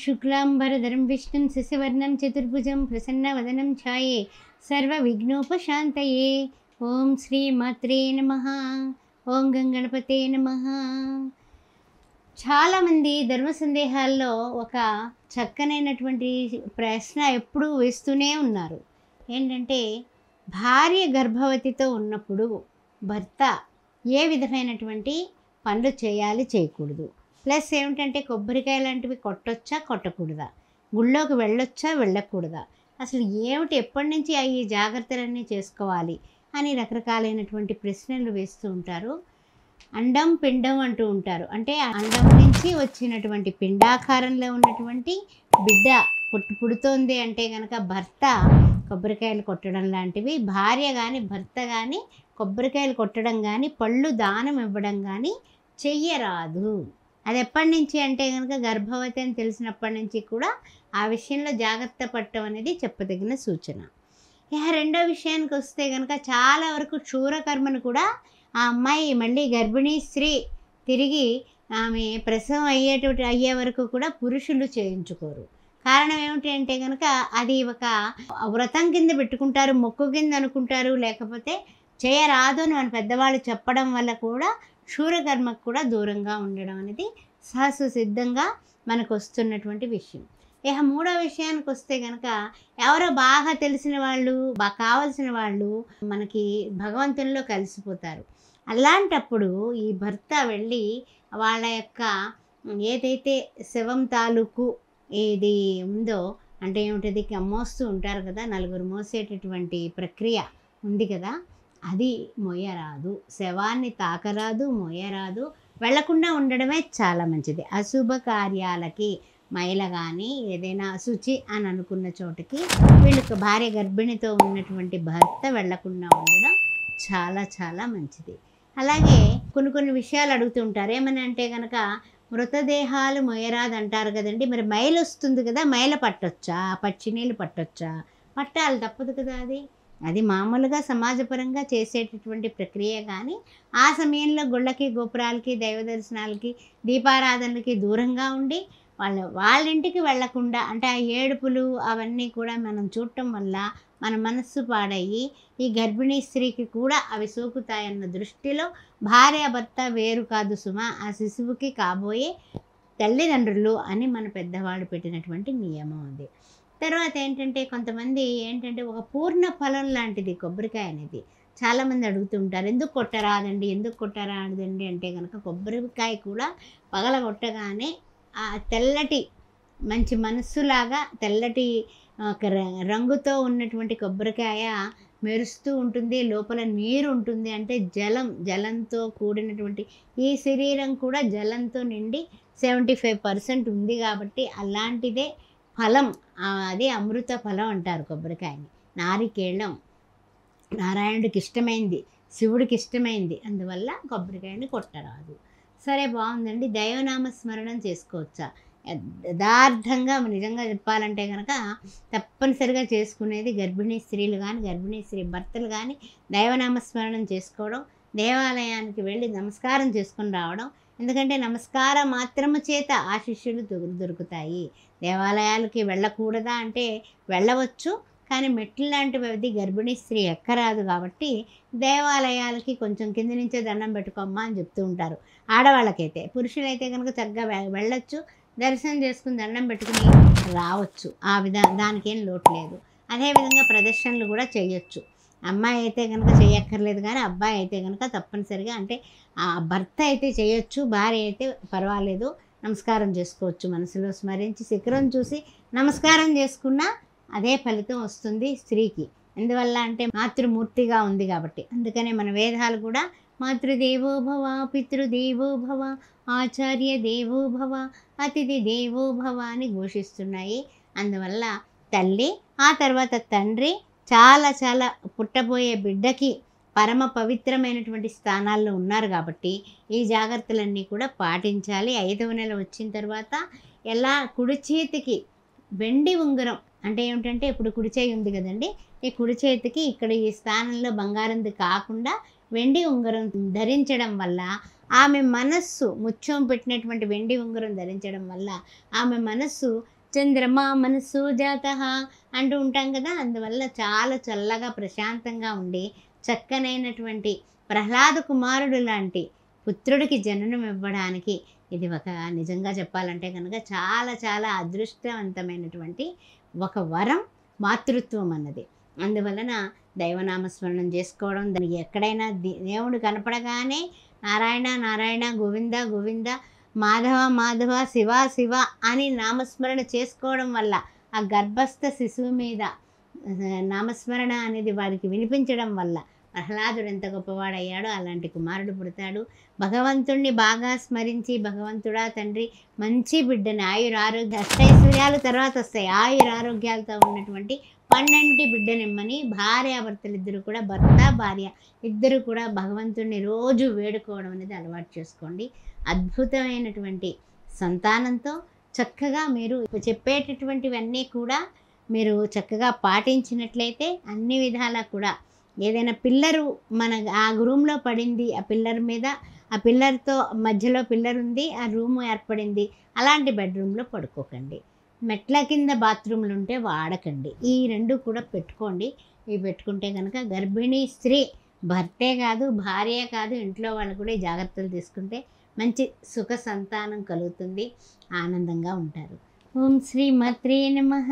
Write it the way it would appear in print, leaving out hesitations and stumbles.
शुक्लांबरधरं विष्णुं शशिवर्णं चतुर्भुजं प्रसन्नवदनं ఛాయే సర్వవిఘ్నోపశాంతయే. ఓం శ్రీమాత్రే నమః. ఓం గణపతే నమః. చాలామంది ధర్మ సందేహాల్లో ఒక చక్కనైనటువంటి ప్రశ్న ఎప్పుడూ వేస్తూనే ఉన్నారు. ఏంటంటే, భార్య గర్భవతితో ఉన్నప్పుడు భర్త ఏ విధమైనటువంటి పనులు చేయాలి, చేయకూడదు, ప్లస్ ఏమిటంటే కొబ్బరికాయ లాంటివి కొట్టొచ్చా, కొట్టకూడదా, గుళ్ళోకి వెళ్ళొచ్చా, వెళ్ళకూడదా, అసలు ఏమిటి, ఎప్పటి నుంచి ఈ జాగ్రత్తలన్నీ చేసుకోవాలి అని రకరకాలైనటువంటి ప్రశ్నలు వేస్తూ ఉంటారు. అండం పిండం అంటూ ఉంటారు. అంటే అండం నుంచి వచ్చినటువంటి పిండాకారంలో ఉన్నటువంటి బిడ్డ పుడుతోంది అంటే కనుక భర్త కొబ్బరికాయలు కొట్టడం లాంటివి, భార్య కానీ భర్త కానీ కొబ్బరికాయలు కొట్టడం కానీ పళ్ళు దానం ఇవ్వడం కానీ చెయ్యరాదు. అది ఎప్పటి నుంచి అంటే కనుక గర్భవతి అని తెలిసినప్పటి నుంచి కూడా ఆ విషయంలో జాగ్రత్త పడటం అనేది చెప్పదగిన సూచన. ఇక రెండో విషయానికి వస్తే కనుక చాలా వరకు క్షూరకర్మను కూడా ఆ అమ్మాయి మళ్ళీ గర్భిణీ స్త్రీ తిరిగి ఆమె ప్రసవం అయ్యే వరకు కూడా పురుషులు చేయించుకోరు. కారణం ఏమిటి అంటే కనుక అది ఒక వ్రతం కింద పెట్టుకుంటారు, మొక్కు కింద అనుకుంటారు, లేకపోతే చేయరాదు అని మన పెద్దవాళ్ళు చెప్పడం వల్ల కూడా క్షూరకర్మకు కూడా దూరంగా ఉండడం అనేది సహజ సిద్ధంగా మనకు వస్తున్నటువంటి విషయం. ఇక మూడో విషయానికి వస్తే కనుక ఎవరో బాగా తెలిసిన వాళ్ళు, బాగా కావలసిన వాళ్ళు మనకి భగవంతునిలో కలిసిపోతారు. అలాంటప్పుడు ఈ భర్త వెళ్ళి వాళ్ళ యొక్క ఏదైతే శవం తాలూకు ఏది ఉందో అంటే ఏమిటది మోస్తూ ఉంటారు కదా, నలుగురు మోసేటటువంటి ప్రక్రియ ఉంది కదా, అది మొయ్యరాదు. శవాన్ని తాకరాదు, మొయ్యరాదు, వెళ్లకుండా ఉండడమే చాలా మంచిది. అశుభ కార్యాలకి మైల కానీ ఏదైనా అశుచి అని అనుకున్న చోటకి వీళ్ళకి భార్య గర్భిణితో ఉన్నటువంటి భర్త వెళ్లకుండా ఉండడం చాలా చాలా మంచిది. అలాగే కొన్ని విషయాలు అడుగుతుంటారు. ఏమని అంటే కనుక మృతదేహాలు మొయ్యరాదు అంటారు కదండి, మరి మైలు వస్తుంది కదా, మైల పట్టొచ్చా, పచ్చినీళ్ళు పట్టొచ్చా? పట్టాలి, తప్పదు కదా. అది మామూలుగా సమాజపరంగా చేసేటటువంటి ప్రక్రియ. కానీ ఆ సమయంలో గుళ్ళకి, గోపురాలకి, దైవ దర్శనాలకి, దీపారాధనలకి దూరంగా ఉండి వాళ్ళ ఇంటికి వెళ్లకుండా, అంటే ఆ ఏడుపులు అవన్నీ కూడా మనం చూడటం వల్ల మన మనస్సు పాడయ్యి ఈ గర్భిణీ స్త్రీకి కూడా అవి సోకుతాయన్న దృష్టిలో భార్య భర్త వేరు కాదు సుమా, ఆ శిశువుకి కాబోయే తల్లిదండ్రులు అని మన పెద్దవాళ్ళు పెట్టినటువంటి నియమం అది. తర్వాత ఏంటంటే కొంతమంది ఏంటంటే ఒక పూర్ణ ఫలం లాంటిది కొబ్బరికాయ అనేది. చాలామంది అడుగుతుంటారు, ఎందుకు కొట్టరాదండి, ఎందుకు కొట్టరాదండి అంటే కనుక కొబ్బరికాయ కూడా పగలగొట్టగానే ఆ తెల్లటి మంచి మనస్సులాగా తెల్లటి రంగుతో ఉన్నటువంటి కొబ్బరికాయ మెరుస్తూ ఉంటుంది, లోపల నీరు ఉంటుంది. అంటే జలంతో కూడినటువంటి ఈ శరీరం కూడా జలంతో నిండి 75% ఉంది కాబట్టి అలాంటిదే ఫలం. అది అమృత ఫలం అంటారు కొబ్బరికాయని. నారికేళం నారాయణుడికి ఇష్టమైంది, శివుడికి ఇష్టమైంది, అందువల్ల కొబ్బరికాయని కొట్టరాదు. సరే, బాగుందండి. దైవనామ స్మరణం చేసుకోవచ్చా? యథార్థంగా నిజంగా చెప్పాలంటే కనుక తప్పనిసరిగా చేసుకునేది గర్భిణీ స్త్రీలు కానీ గర్భిణీ స్త్రీ భర్తలు కానీ దైవనామ స్మరణం చేసుకోవడం, దేవాలయానికి వెళ్ళి నమస్కారం చేసుకొని రావడం. ఎందుకంటే నమస్కారం మాత్రము చేత ఆశీస్సులు దొరుకుతాయి. దేవాలయాలకి వెళ్ళకూడదా అంటే వెళ్ళవచ్చు, కానీ మెట్లు లాంటివి అది గర్భిణీ స్త్రీ ఎక్కరాదు కాబట్టి దేవాలయాలకి కొంచెం కింది నుంచే దండం పెట్టుకోమ్మా అని చెప్తూ ఉంటారు ఆడవాళ్ళకైతే. పురుషులైతే కనుక చక్కగా వెళ్ళొచ్చు, దర్శనం చేసుకుని దండం పెట్టుకుని రావచ్చు. దానికేం లోటు లేదు. అదేవిధంగా ప్రదర్శనలు కూడా చేయొచ్చు. అమ్మాయి అయితే కనుక చేయక్కర్లేదు, కానీ అబ్బాయి అయితే కనుక తప్పనిసరిగా, అంటే ఆ భర్త అయితే చేయొచ్చు, భార్య అయితే పర్వాలేదు, నమస్కారం చేసుకోవచ్చు. మనసులో స్మరించి శిఖరం చూసి నమస్కారం చేసుకున్నా అదే ఫలితం వస్తుంది స్త్రీకి. ఎందువల్ల అంటే మాతృమూర్తిగా ఉంది కాబట్టి. అందుకనే మన వేదాలు కూడా మాతృదేవో భవ, పితృదేవో భవ, ఆచార్య దేవో భవ, అతిథి దేవో భవ అని ఘోషిస్తున్నాయి. అందువల్ల తల్లి, ఆ తర్వాత తండ్రి చాలా చాలా పుట్టబోయే బిడ్డకి పరమ పవిత్రమైనటువంటి స్థానాల్లో ఉన్నారు కాబట్టి ఈ జాగ్రత్తలన్నీ కూడా పాటించాలి. 5వ నెల వచ్చిన తర్వాత ఎలా కుడి చేతికి వెండి ఉంగరం, అంటే ఏమిటంటే ఇప్పుడు కుడి చేయి ఉంది కదండి, ఈ కుడి చేతికి ఇక్కడ ఈ స్థానంలో బంగారంది కాకుండా వెండి ఉంగరం ధరించడం వల్ల ఆమె మనస్సు ముత్యం పెట్టినటువంటి వెండి ఉంగరం ధరించడం వల్ల ఆమె మనస్సు చంద్రమా మనస్సు జాత అంటూ ఉంటాం కదా. అందువల్ల చాలా చల్లగా ప్రశాంతంగా ఉండి చక్కనైనటువంటి ప్రహ్లాద కుమారుడు లాంటి పుత్రుడికి జననం ఇవ్వడానికి ఇది ఒక నిజంగా చెప్పాలంటే కనుక చాలా చాలా అదృష్టవంతమైనటువంటి ఒక వరం మాతృత్వం అన్నది. అందువలన దైవనామస్మరణం చేసుకోవడం, దానికి ఎక్కడైనా దేవుడు కనపడగానే నారాయణ నారాయణ గోవింద గోవింద మాధవ మాధవ శివ శివ అని నామస్మరణ చేసుకోవడం వల్ల ఆ గర్భస్థ శిశువు మీద నామస్మరణ అనేది వారికి వినిపించడం వల్ల ప్రహ్లాదుడు ఎంత గొప్పవాడయ్యాడో అలాంటి కుమారుడు పుడతాడు. భగవంతుణ్ణి బాగా స్మరించి, భగవంతుడా తండ్రి మంచి బిడ్డని ఆయురారోగ్య అష్టైశ్వర్యాలు తర్వాత వస్తాయి, ఆయురారోగ్యాలతో ఉన్నటువంటి 12 బిడ్డనిమ్మని భార్యాభర్తలు ఇద్దరు కూడా, భర్త భార్య ఇద్దరు కూడా భగవంతుణ్ణి రోజు వేడుకోవడం అనేది అలవాటు చేసుకోండి. అద్భుతమైనటువంటి సంతానంతో చక్కగా మీరు చెప్పేటటువంటివన్నీ కూడా మీరు చక్కగా పాటించినట్లయితే అన్ని విధాలా కూడా ఏదైనా పిల్లరు మన ఆ రూమ్లో పడింది, ఆ పిల్లర్ మీద, ఆ పిల్లర్తో మధ్యలో పిల్లర్ ఉంది, ఆ రూమ్ ఏర్పడింది, అలాంటి బెడ్రూమ్లో పడుకోకండి. మెట్ల కింద బాత్రూమ్లు ఉంటే వాడకండి. ఈ 2 కూడా పెట్టుకోండి. ఇవి పెట్టుకుంటే కనుక గర్భిణీ స్త్రీ భర్తే కాదు, భార్య కాదు, ఇంట్లో వాళ్ళు కూడా ఈ జాగ్రత్తలు తీసుకుంటే మంచి సుఖ సంతానం కలుగుతుంది, ఆనందంగా ఉంటారు. ఓం శ్రీ మాత్రే నమః.